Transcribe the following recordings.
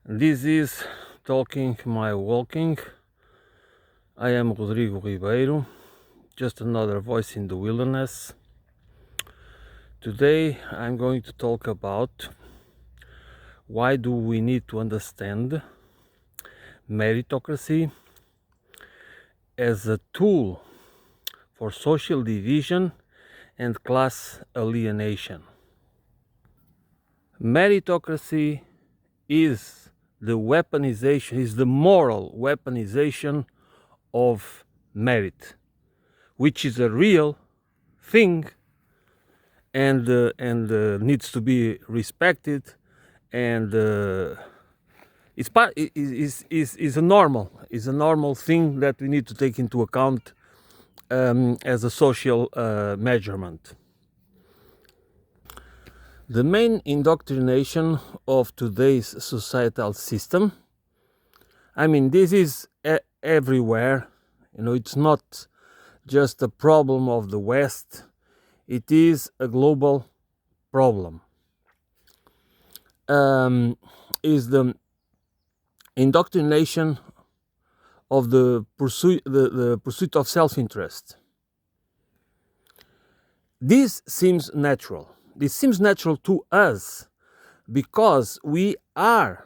This is Talking My Walking. I am Rodrigo Ribeiro, just another voice in the wilderness. Today I'm going to talk about why do we need to understand meritocracy as a tool for social division and class alienation. Meritocracy is the moral weaponization of merit, which is a real thing and needs to be respected, and is a normal thing that we need to take into account as a social measurement. The main indoctrination of today's societal system, this is everywhere. It's not just a problem of the West, it is a global problem. Is the indoctrination of the pursuit of self-interest. This seems natural. This seems natural to us because we are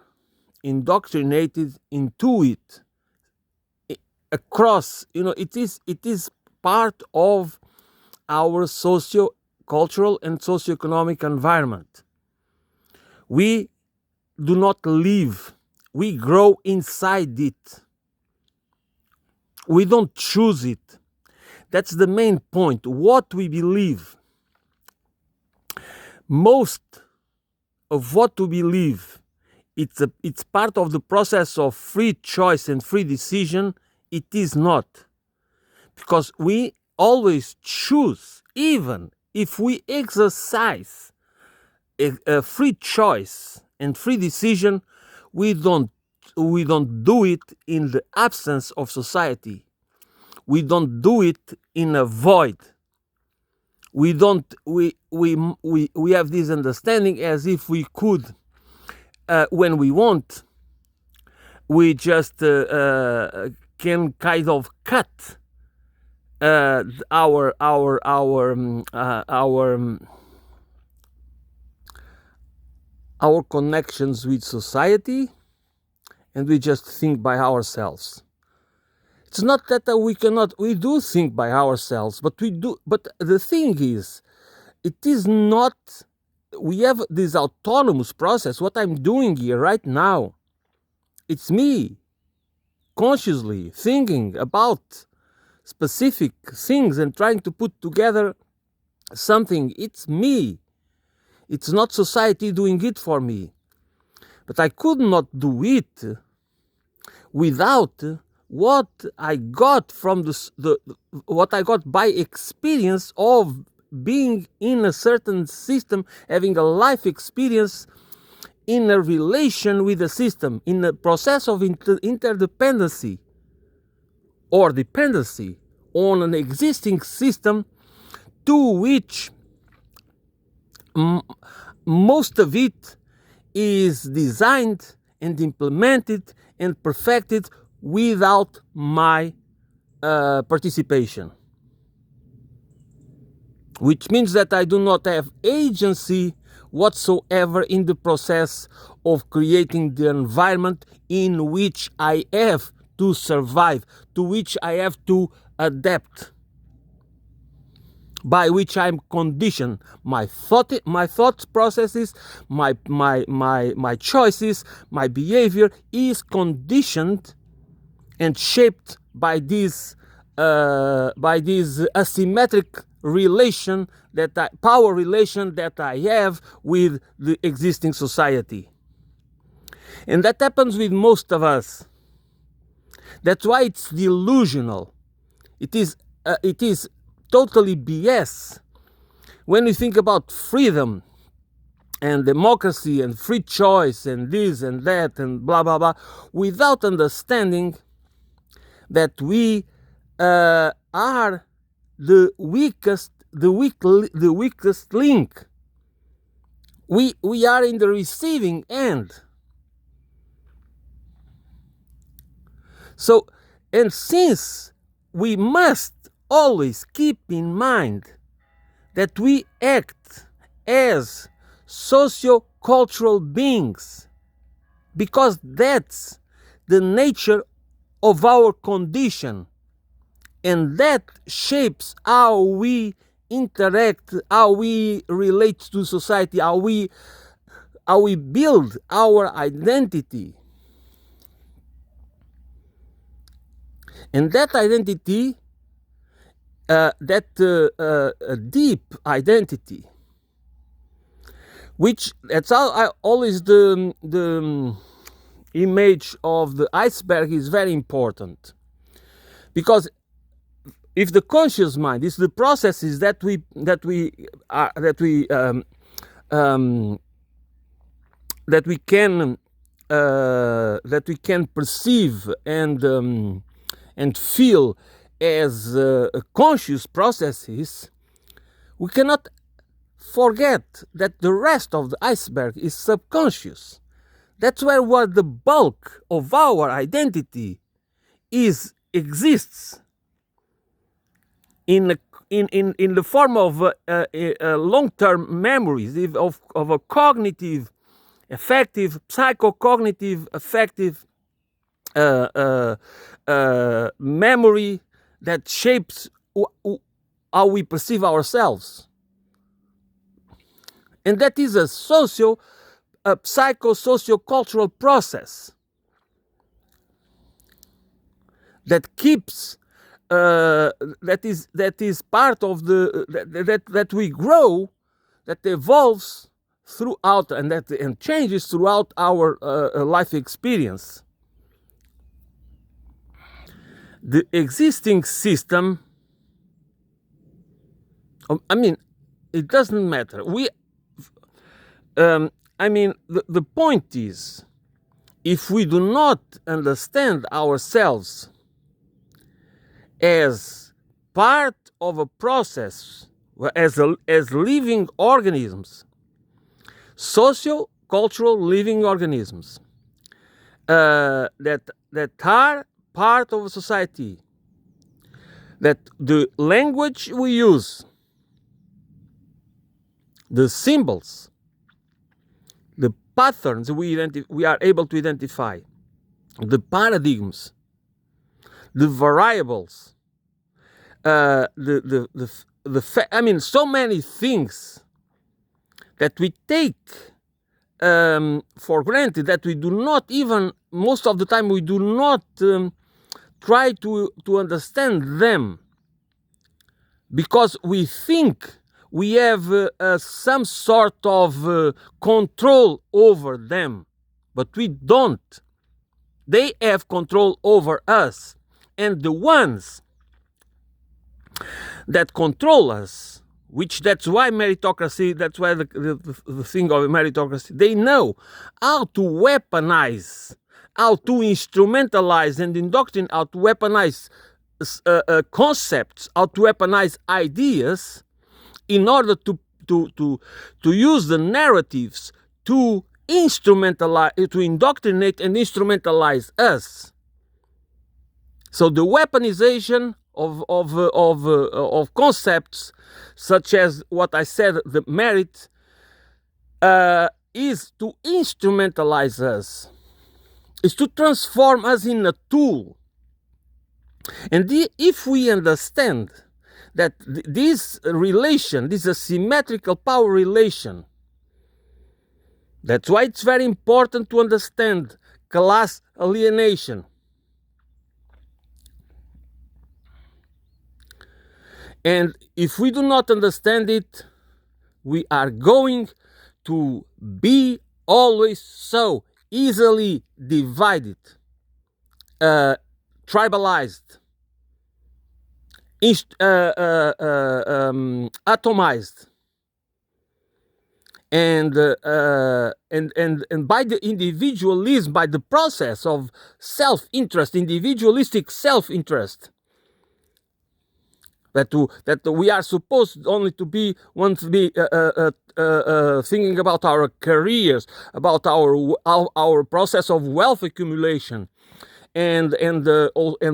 indoctrinated into it across. It is part of our socio-cultural and socioeconomic environment. We do not live, we grow inside it. We don't choose it. That's the main point. What we believe, most of what we believe, it's part of the process of free choice and free decision. It is not, because we always choose. Even if we exercise a free choice and free decision, we don't do it in the absence of society. We don't do it in a void. We have this understanding as if we could, when we want, we just can kind of cut our connections with society, and we just think by ourselves. It's not that we do think by ourselves, but we do. But the thing is, it is not, we have this autonomous process. What I'm doing here right now, it's me consciously thinking about specific things and trying to put together something. It's me. It's not society doing it for me. But I could not do it without what I got from what I got by experience of being in a certain system, having a life experience in a relation with the system, in a process of interdependency or dependency on an existing system, to which most of it is designed and implemented and perfected without my participation. Which means that I do not have agency whatsoever in the process of creating the environment in which I have to survive, to which I have to adapt, by which I'm conditioned. My thought processes, my choices, my behavior is conditioned and shaped by this asymmetric relation, power relation that I have with the existing society. And that happens with most of us. That's why it's delusional. It is totally BS. When we think about freedom and democracy and free choice and this and that and blah blah blah, without understanding that we are the weakest link. We are in the receiving end. So, and since we must always keep in mind that we act as socio-cultural beings, because that's the nature of our condition, and that shapes how we interact, how we relate to society, how we build our identity. And that identity, deep identity, which that's always the image of the iceberg is very important, because if the conscious mind is the processes that we can perceive and feel as conscious processes, we cannot forget that the rest of the iceberg is subconscious. That's where the bulk of our identity exists in the form of long-term memories of a cognitive, affective, psychocognitive, affective memory that shapes how we perceive ourselves. And that is a psycho-socio-cultural process that keeps that is part of that we grow, that evolves throughout and changes throughout our life experience. The existing system, it doesn't matter. The point is, if we do not understand ourselves as part of a process, as living organisms, socio-cultural living organisms, that are part of a society, that the language we use, the symbols, the patterns we are able to identify, the paradigms, the variables, so many things that we take for granted, that we do not even, most of the time, we do not try to understand them, because we think we have some sort of control over them, but we don't. They have control over us. And the ones that control us, that's why meritocracy, that's why the thing of meritocracy, they know how to weaponize, how to instrumentalize and indoctrinate, how to weaponize concepts, how to weaponize ideas in order to use the narratives to indoctrinate and instrumentalize us. So the weaponization of concepts, such as what I said, the merit, is to instrumentalize us, is to transform us in a tool. And if we understand that this relation, this asymmetrical power relation, that's why it's very important to understand class alienation. And if we do not understand it, we are going to be always so easily divided, tribalized, atomized, and by the individualism, by the process of self-interest, individualistic self-interest, that we are supposed only to be thinking about our careers, about our process of wealth accumulation, and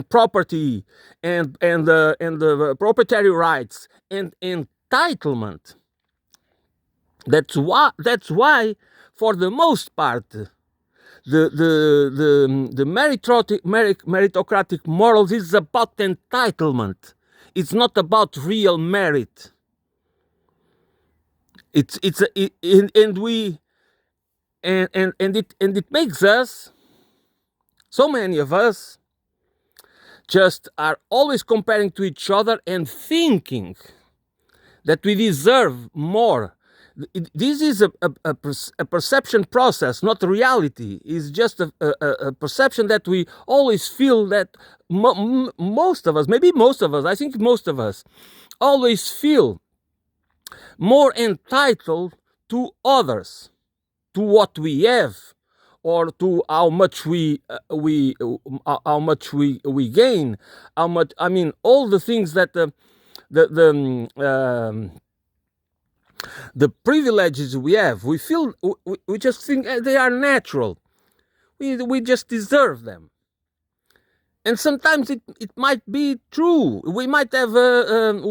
property and the proprietary rights and entitlement. That's why for the most part the meritocratic morals is about entitlement. It's not about real merit. And it makes us, so many of us, just are always comparing to each other and thinking that we deserve more. This is a perception process, not reality. It's just a perception that we always feel that most of us, maybe most of us, I think most of us, always feel more entitled to others, to what we have, or to how much we gain, how much, I mean, all the things that the privileges we have, we feel, we just think they are natural. We just deserve them. And sometimes it might be true. We might have been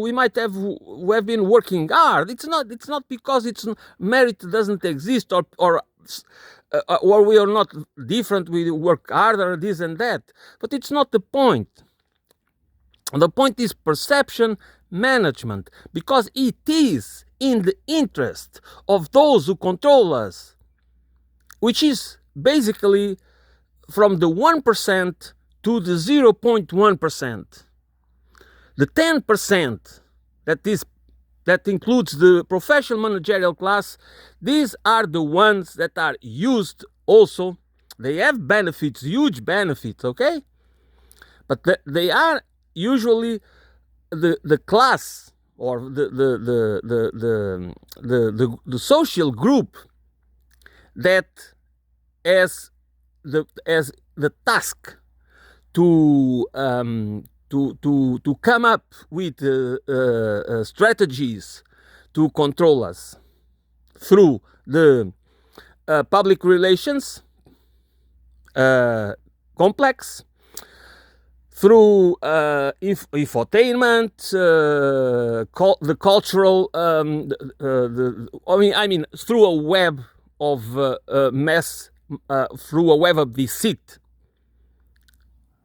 working hard. It's not because merit doesn't exist, or we are not different. We work harder, this and that. But it's not the point. The point is perception management, because it is in the interest of those who control us, which is basically from the 1% to the 0.1%. The 10% that includes the professional managerial class, these are the ones that are used also. They have benefits, huge benefits, okay? But they are usually the class, or the social group that has the task to come up with strategies to control us through the public relations complex, through infotainment, the cultural, through a web of mass, through a web of deceit,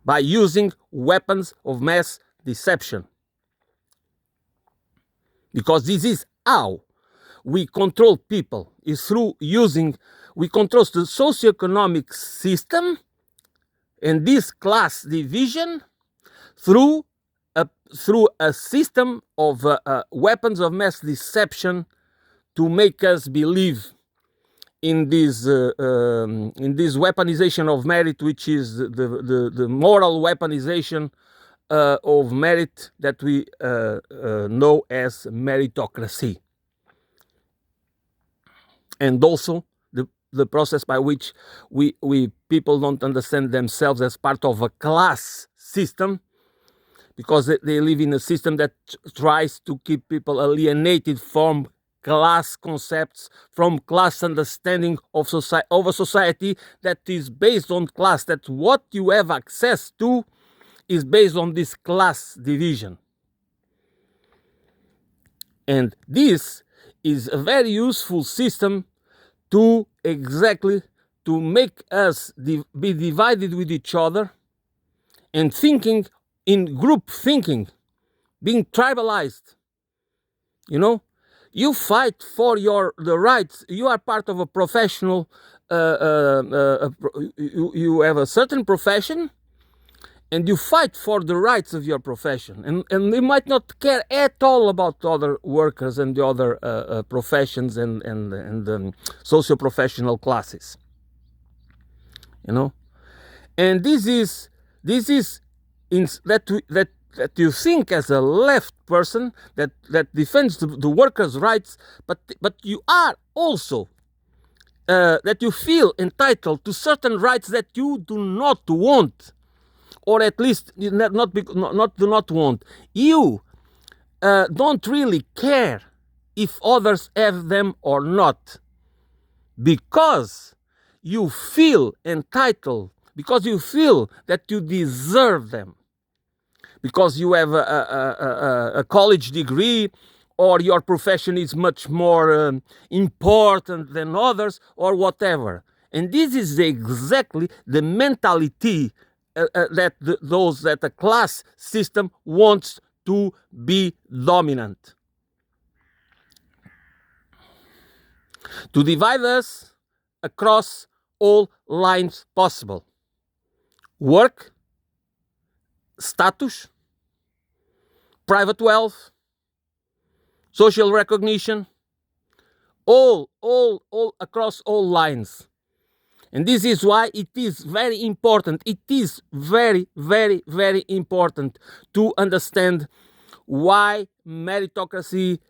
by using weapons of mass deception. Because this is how we control people, is through using, we control the socioeconomic system and this class division through a system of weapons of mass deception to make us believe in this weaponization of merit, which is the moral weaponization of merit that we know as meritocracy, and also the process by which we people don't understand themselves as part of a class system, because they live in a system that tries to keep people alienated from class concepts, from class understanding of a society that is based on class, that what you have access to is based on this class division. And this is a very useful system to make us be divided with each other, and thinking in group thinking, being tribalized. You fight for the rights. You are part of a professional, you have a certain profession, and you fight for the rights of your profession. And you might not care at all about other workers and the other professions and socio-professional classes. And this is that you think as a left person that defends the workers' rights, but you are also that you feel entitled to certain rights that you do not want, or at least do not want. You don't really care if others have them or not, because you feel entitled because you feel that you deserve them, because you have a college degree, or your profession is much more important than others, or whatever. And this is exactly the mentality that the class system wants to be dominant, to divide us across all lines possible: work, status, private wealth, social recognition, all across all lines. And this is why it is very important. It is very, very, very important to understand why meritocracy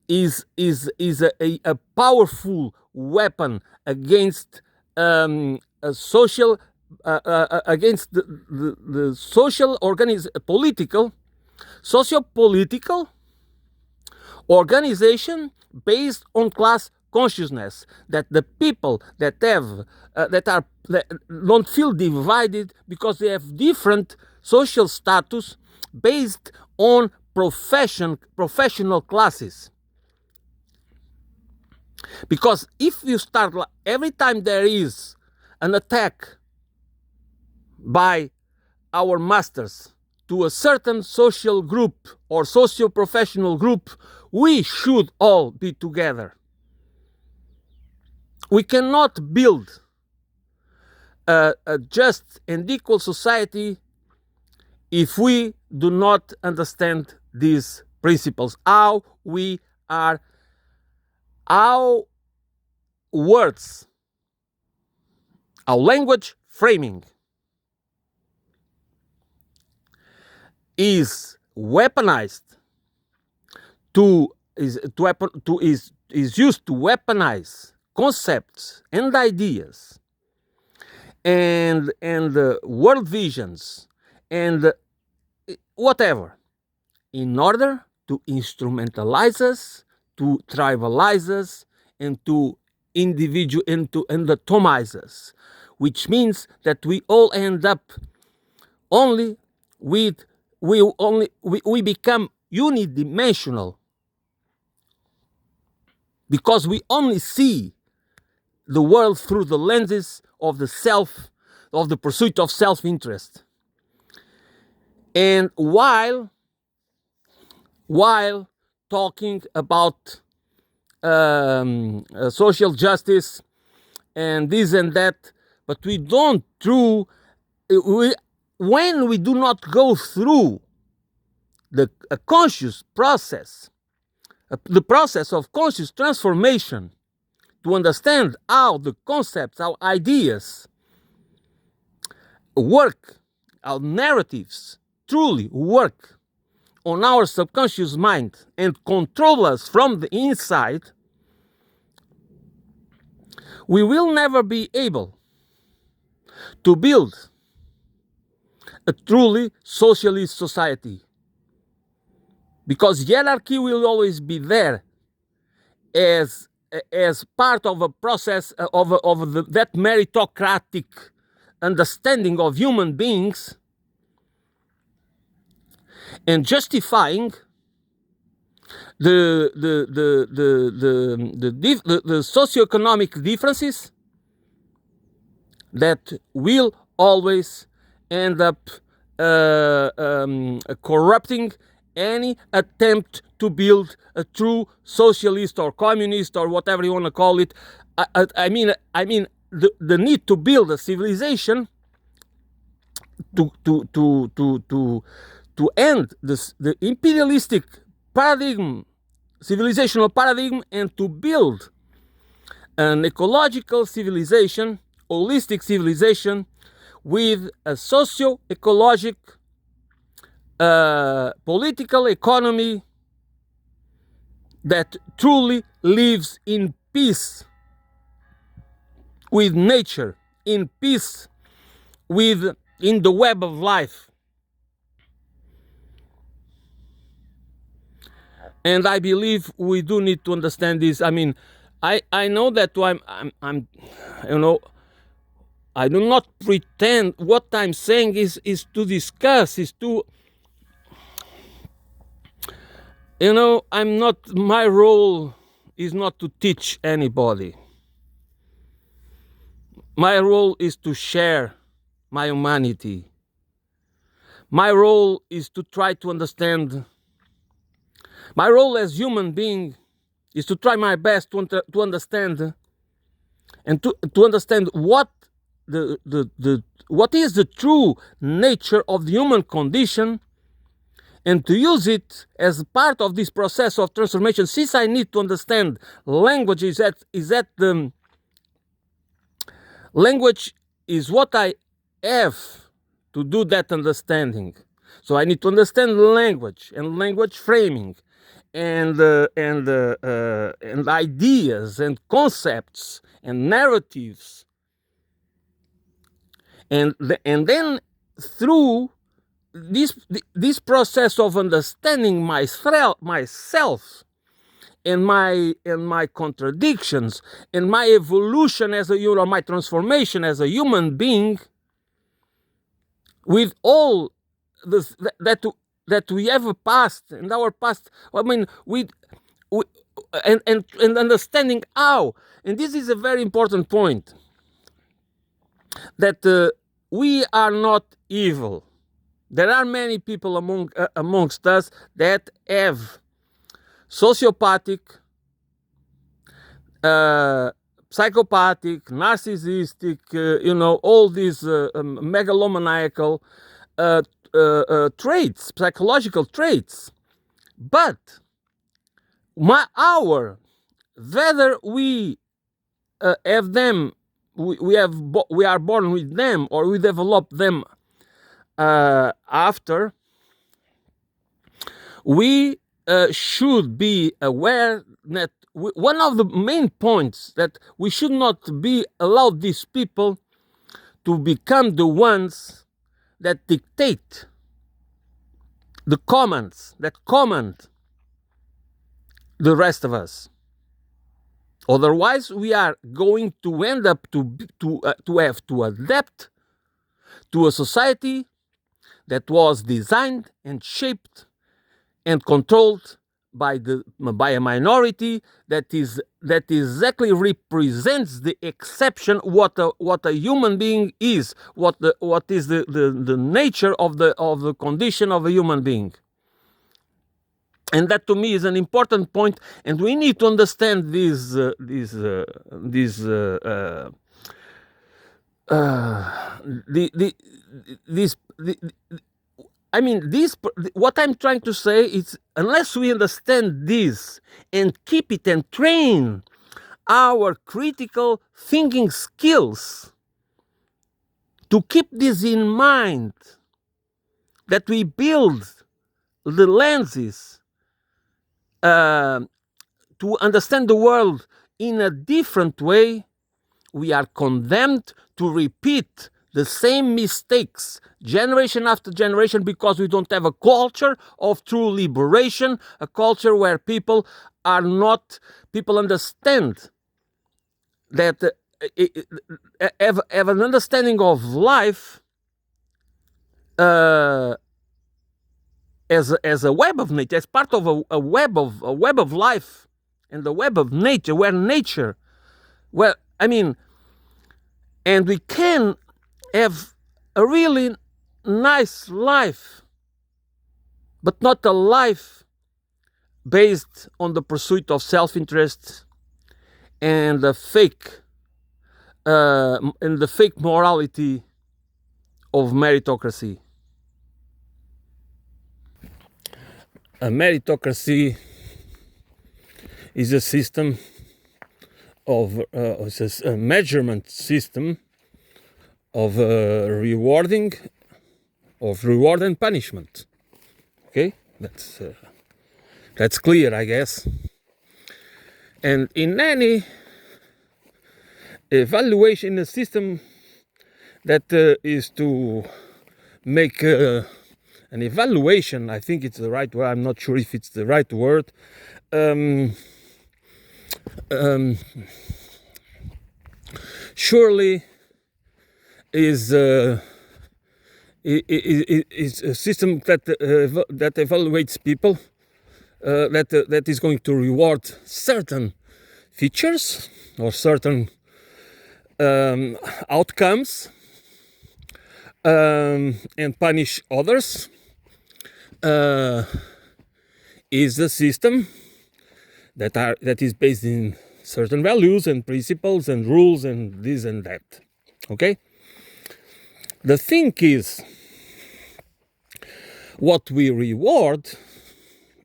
is a powerful weapon against a social against the social political socio-political organization based on class consciousness, that the people that have that don't feel divided because they have different social status based on professional classes. Because if you start, every time there is an attack by our masters to a certain social group or socio-professional group, we should all be together. We cannot build a just and equal society if we do not understand these principles. How words, our language framing is weaponized is used to weaponize concepts and ideas and world visions and whatever, in order to instrumentalize us, to tribalize us, and to atomize us, which means that we all end up only with we become unidimensional, because we only see the world through the lenses of the self, of the pursuit of self-interest. And while talking about social justice and this and that, but we don't when we do not go through a conscious process, the process of conscious transformation, to understand how the concepts, how ideas work, how narratives truly work on our subconscious mind and control us from the inside, we will never be able to build a truly socialist society, because hierarchy will always be there as part of a process of that meritocratic understanding of human beings, and justifying the socioeconomic differences that will always end up corrupting any attempt to build a true socialist or communist or whatever you want to call it. I mean the need to build a civilization to end the imperialistic paradigm, civilizational paradigm, and to build an ecological civilization, holistic civilization, with a socio-ecologic political economy that truly lives in peace with nature, in peace in the web of life. And I believe we do need to understand this. I mean, I know that I'm I do not pretend. What I'm saying is to discuss, is to, my role is not to teach anybody. My role is to share my humanity. My role is to try to understand. My role as human being is to try my best to understand, and to understand what what is the true nature of the human condition, and to use it as part of this process of transformation. Since I need to understand language, language is what I have to do that understanding. So I need to understand language and language framing, and ideas and concepts and narratives, and then through this process of understanding myself and my contradictions and my evolution as a human, my transformation as a human being, with all this that we have passed in our past. I mean, and understanding how, and this is a very important point, that we are not evil. There are many people amongst us that have sociopathic, psychopathic, narcissistic, all these megalomaniacal traits, psychological traits. But whether we have them, we are born with them, or we develop them after, we should be aware that one of the main points, that we should not be allowed these people to become the ones that dictate the commands, that command the rest of us. Otherwise, we are going to end up to have to adapt to a society that was designed and shaped and controlled by a minority that exactly represents the exception, what a human being is, what is the nature of the condition of a human being. And that, to me, is an important point, and we need to understand these what I'm trying to say is, unless we understand this and keep it and train our critical thinking skills to keep this in mind, that we build the lenses to understand the world in a different way, we are condemned to repeat the same mistakes generation after generation, because we don't have a culture of true liberation, a culture where people understand that have an understanding of life as a web of nature, as part of a web of life, and the web of nature, and we can have a really nice life, but not a life based on the pursuit of self-interest and the fake morality of meritocracy. A meritocracy is a system of a measurement system of reward and punishment. Okay, that's clear, I guess. And in any evaluation, a system that is to make an evaluation, I think it's the right word, I'm not sure if it's the right word, surely is a system that evaluates people, that is going to reward certain features or certain outcomes, and punish others, is a system that is based in certain values and principles and rules and this and that. Okay? The thing is, what we reward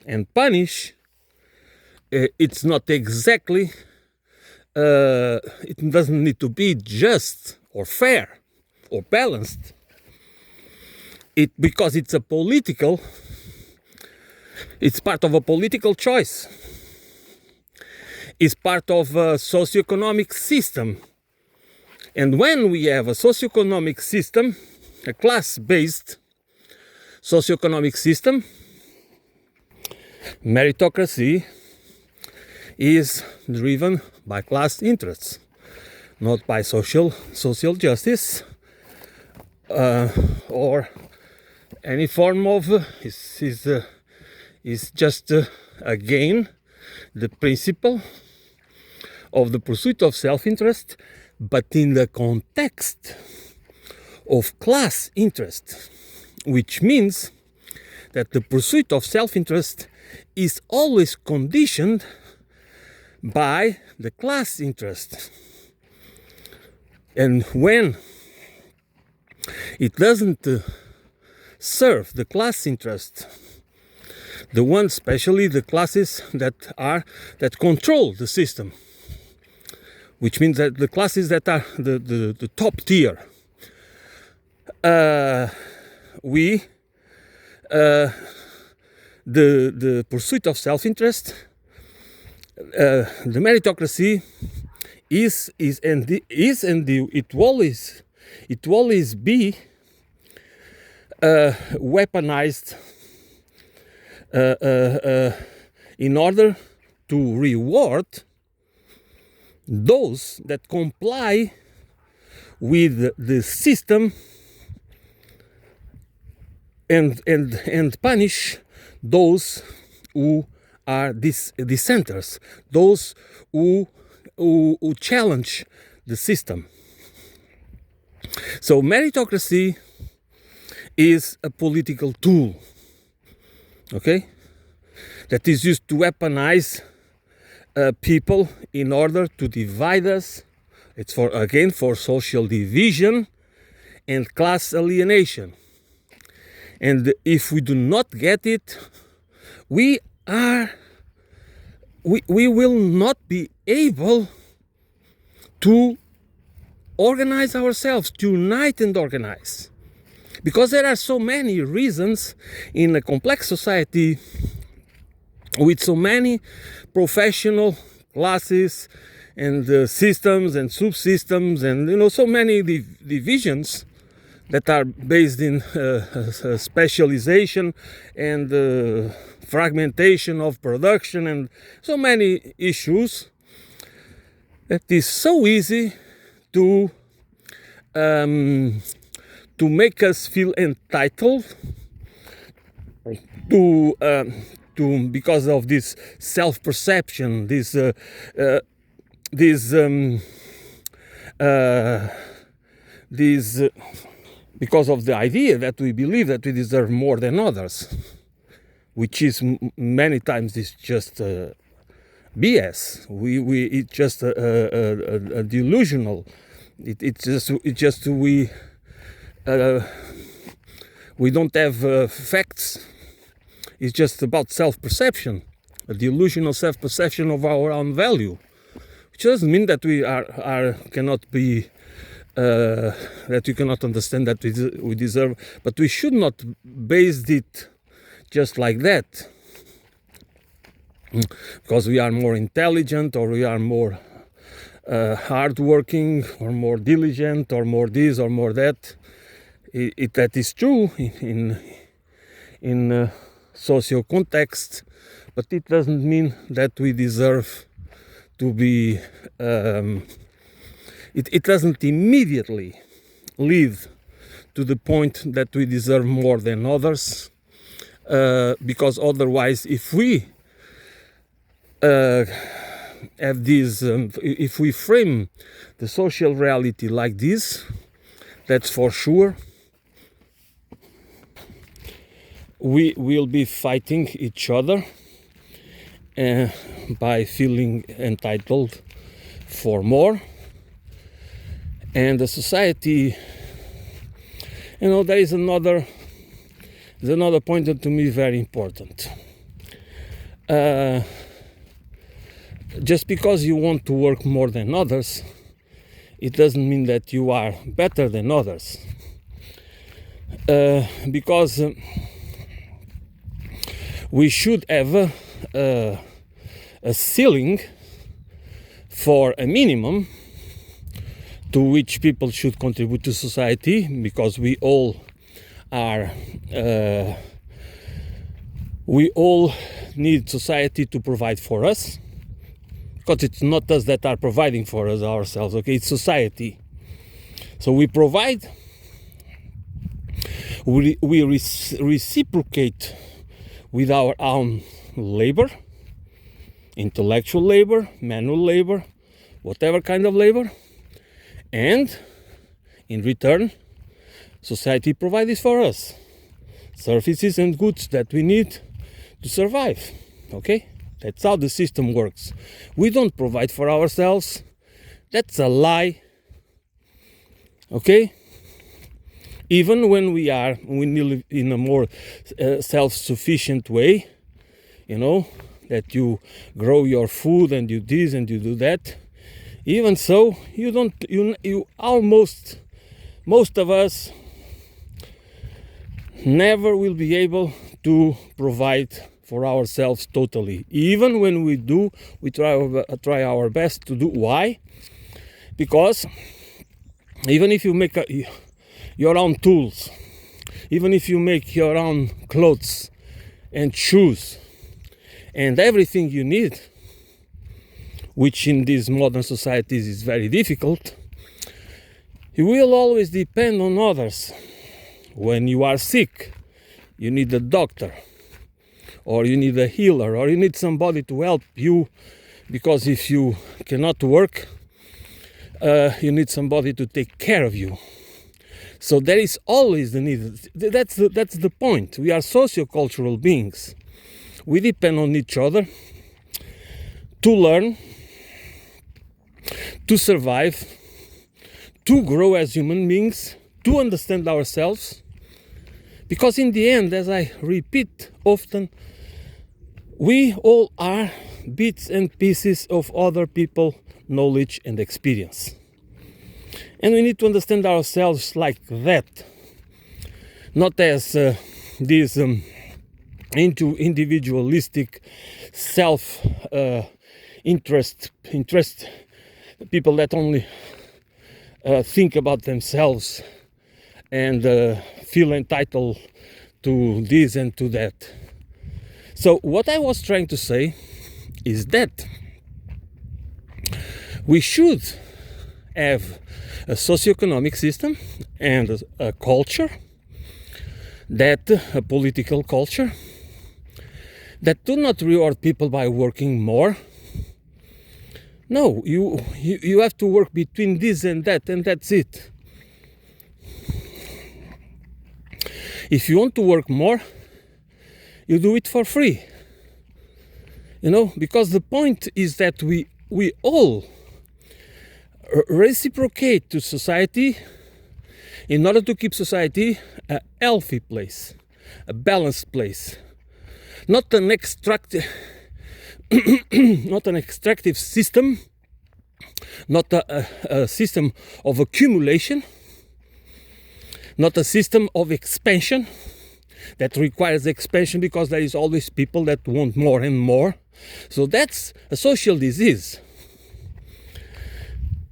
and punish, it's not exactly, it doesn't need to be just or fair or balanced. Because it's part of a political choice. It's part of a socioeconomic system. And when we have a socioeconomic system, a class-based socioeconomic system, meritocracy is driven by class interests, not by social justice, or any form of is just again the principle of the pursuit of self-interest, but in the context of class interest, which means that the pursuit of self-interest is always conditioned by the class interest. And when it doesn't serve the class interest, the ones, especially the classes that control the system, which means that the classes that are the top tier, the pursuit of self-interest, the meritocracy it will always be weaponized in order to reward those that comply with the system and punish those who are dissenters, those who challenge the system. So meritocracy is a political tool, okay, that is used to weaponize people in order to divide us. It's for social division and class alienation. And if we do not get it, we will not be able to organize ourselves, to unite and organize. Because there are so many reasons in a complex society with so many professional classes and systems and subsystems and so many divisions that are based in specialization and fragmentation of production and so many issues, that is so easy to make us feel entitled to because of this self-perception, because of the idea that we believe that we deserve more than others, which is many times is just BS. It's just a delusional. We don't have facts. It's just about self-perception, a delusional self-perception of our own value, which doesn't mean that we cannot be that we cannot understand that we deserve, but we should not base it just like that, because we are more intelligent or we are more hardworking or more diligent or more this or more that. That is true in socio context, but it doesn't mean that we deserve to be. It doesn't immediately lead to the point that we deserve more than others, because otherwise, if we have this, if we frame the social reality like this, that's for sure, we will be fighting each other by feeling entitled for more. And the society, there is another point that to me is very important. Just because you want to work more than others, it doesn't mean that you are better than others. Because we should have a ceiling for a minimum to which people should contribute to society, because we all need society to provide for us, because it's not us that are providing for us ourselves, okay? It's society. So we provide, we reciprocate with our own labor, intellectual labor, manual labor, whatever kind of labor, and in return, society provides for us services and goods that we need to survive, okay? That's how the system works. We don't provide for ourselves. That's a lie, okay? Even when we live in a more self-sufficient way, that you grow your food and you this and you do that. Even so, most of us never will be able to provide for ourselves totally. Even when we do, we try our best to do. Why? Because even if you make your own tools, even if you make your own clothes and shoes and everything you need, which in these modern societies is very difficult, you will always depend on others. When you are sick, you need a doctor, or you need a healer, or you need somebody to help you, because if you cannot work, you need somebody to take care of you. So there is always the need. That's the point. We are sociocultural beings. We depend on each other to learn, to survive, to grow as human beings, to understand ourselves. Because in the end, as I repeat often, we all are bits and pieces of other people's knowledge and experience. And we need to understand ourselves like that, not as these individualistic self-interest people that only think about themselves and feel entitled to this and to that. So what I was trying to say is that we should have a socioeconomic system and a culture, a political culture, that do not reward people by working more. No, you have to work between this and that's it. If you want to work more, you do it for free. Because the point is that we all reciprocate to society in order to keep society a healthy place, a balanced place, not an extractive system, not a system of accumulation, not a system of expansion that requires expansion because there is always people that want more and more. So that's a social disease.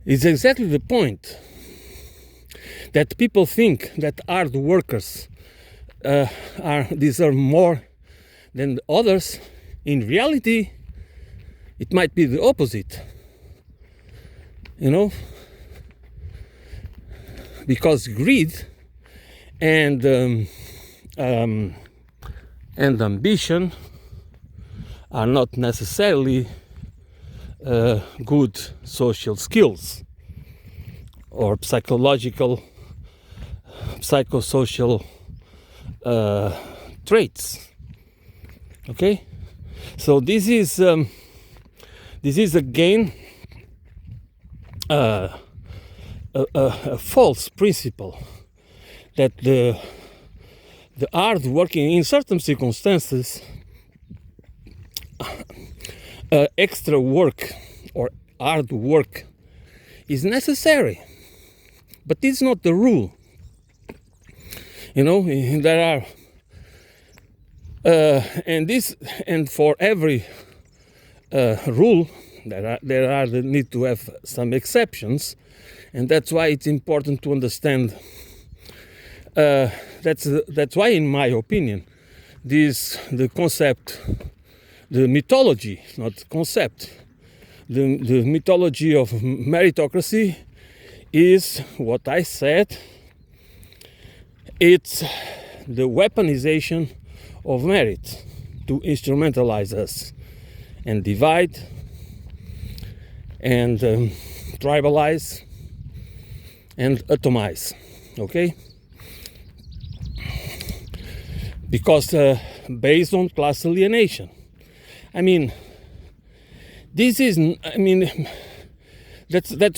It's exactly the point that people think that hard workers deserve more than others. In reality, it might be the because greed and ambition are not necessarily good social skills or psychosocial traits. Okay, so this is again a false principle that the hard working in certain circumstances extra work or hard work is necessary, but it's not the rule. There are and for every rule there need to have some exceptions, and that's why it's important to understand. That's why, in my opinion, the concept, the mythology, not concept, the mythology of meritocracy is what I said. It's the weaponization of merit to instrumentalize us and divide and tribalize and atomize. Okay? Because based on class alienation. That's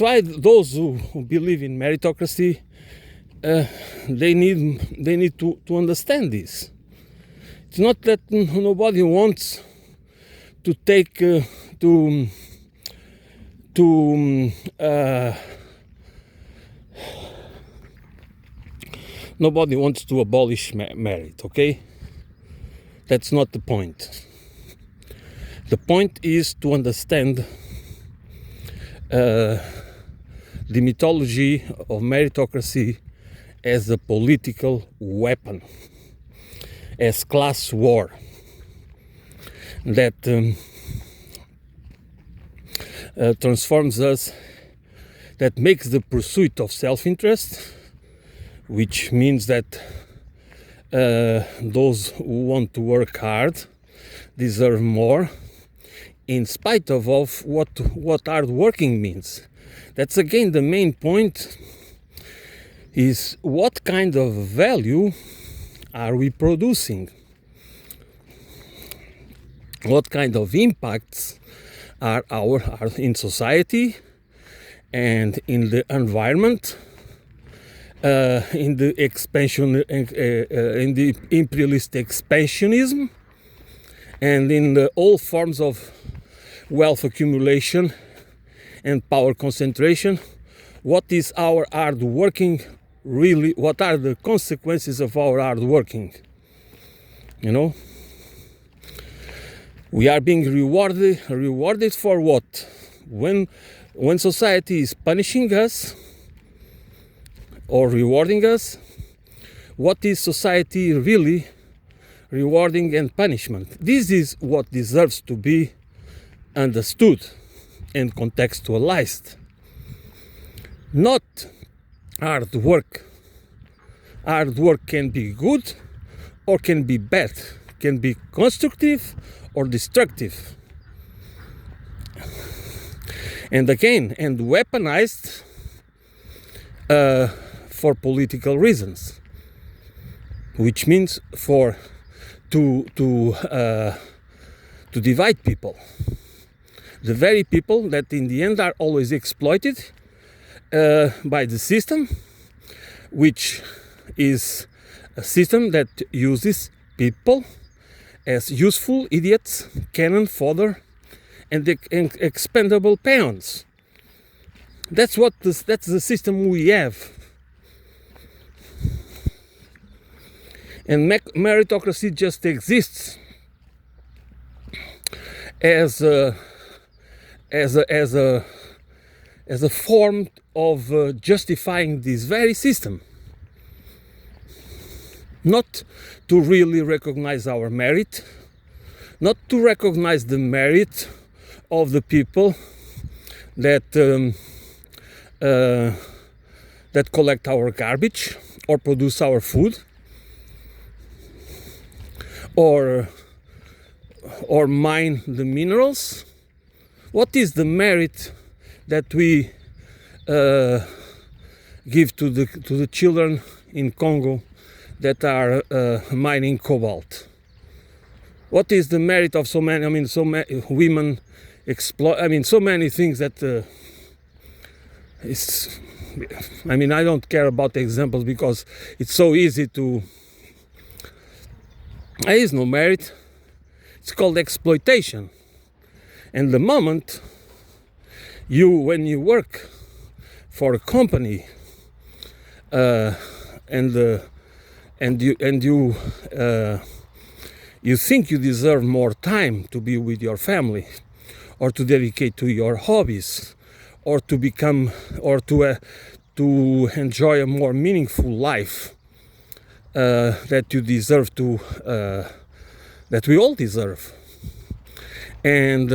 why those who believe in meritocracy, they need to understand this. It's not that nobody wants to take nobody wants to abolish merit, okay? That's not the point. The point is to understand the mythology of meritocracy as a political weapon, as class war, that transforms us, that makes the pursuit of self-interest, which means that those who want to work hard deserve more, in spite of what hard working means. That's again the main point, is what kind of value are we producing? What kind of impacts are in society and in the environment, in the expansion, in the imperialist expansionism, and in all forms of wealth accumulation and power concentration? What is our hard working really? What are the consequences of our hard working? We are being rewarded for what? When society is punishing us or rewarding us, what is society really rewarding and punishment? This is what deserves to be understood and contextualized. Not hard work. Hard work can be good or can be bad, can be constructive or destructive. And again, and weaponized for political reasons, which means to divide people. The very people that in the end are always exploited by the system, which is a system that uses people as useful idiots, cannon fodder, and expendable peons. That's the system we have. And meritocracy just exists as a form of justifying this very system. Not to really recognize our merit, not to recognize the merit of the people that that collect our garbage or produce our food, or mine the minerals? What is the merit that we give to the children in Congo that are mining cobalt? What is the merit of so many? I mean, so many women exploit. I mean, so many things that it's. I mean, I don't care about the examples because it's so easy to. There is no merit. It's called exploitation. And the moment when you work for a company, and you think you deserve more time to be with your family, or to dedicate to your hobbies, or to become, or to enjoy a more meaningful life that you deserve to, that we all deserve, and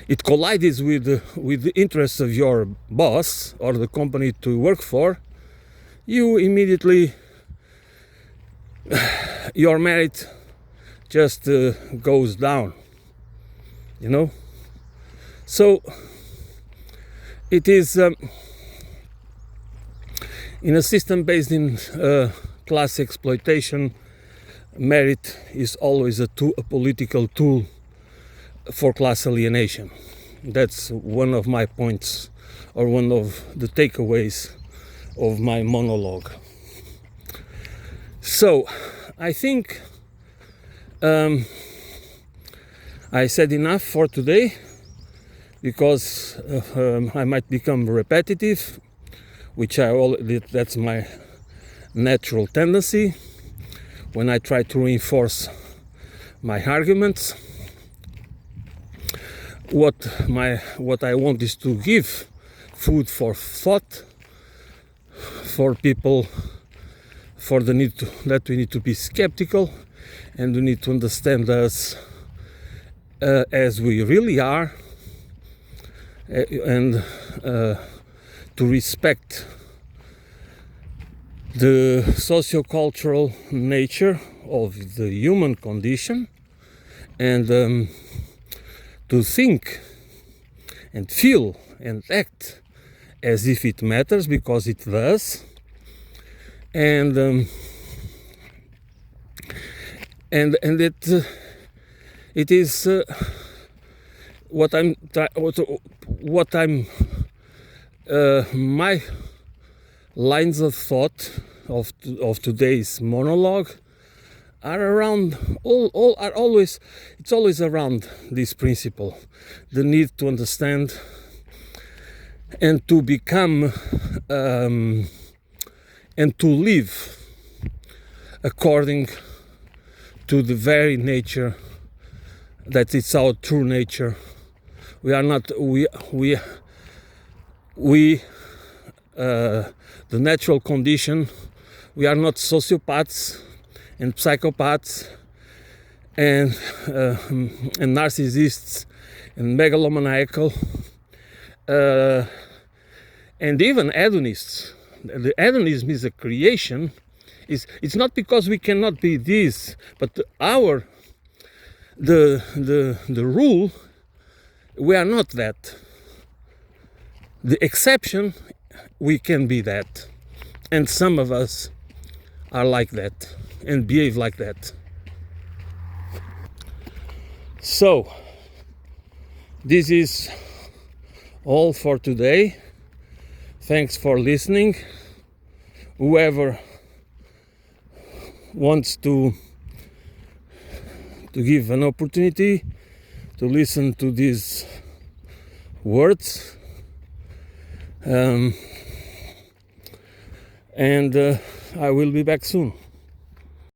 it collides with the interests of your boss or the company to work for, you immediately, your merit just goes down, you know. So it is in a system based in class exploitation. Merit is always a political tool for class alienation. That's one of my points, or one of the takeaways of my monologue. So I think I said enough for today, because I might become repetitive, which that's my natural tendency when I try to reinforce my arguments. What I want is to give food for thought for people, for the need that we need to be skeptical, and we need to understand us as we really are, and to respect the socio-cultural nature of the human condition, and to think and feel and act as if it matters, because it does, and it is my lines of thought of today's monologue are around it's always around this principle: the need to understand and to become and to live according to the very nature that it's our true nature. We are not the natural condition. We are not sociopaths and psychopaths and narcissists and megalomaniacal and even hedonists. The hedonism is a creation. It's not because we cannot be this, but the rule, we are not that. The exception, we can be that, and some of us are like that and behave like that. So this is all for today. Thanks for listening. Whoever wants to give an opportunity to listen to these words, and I will be back soon.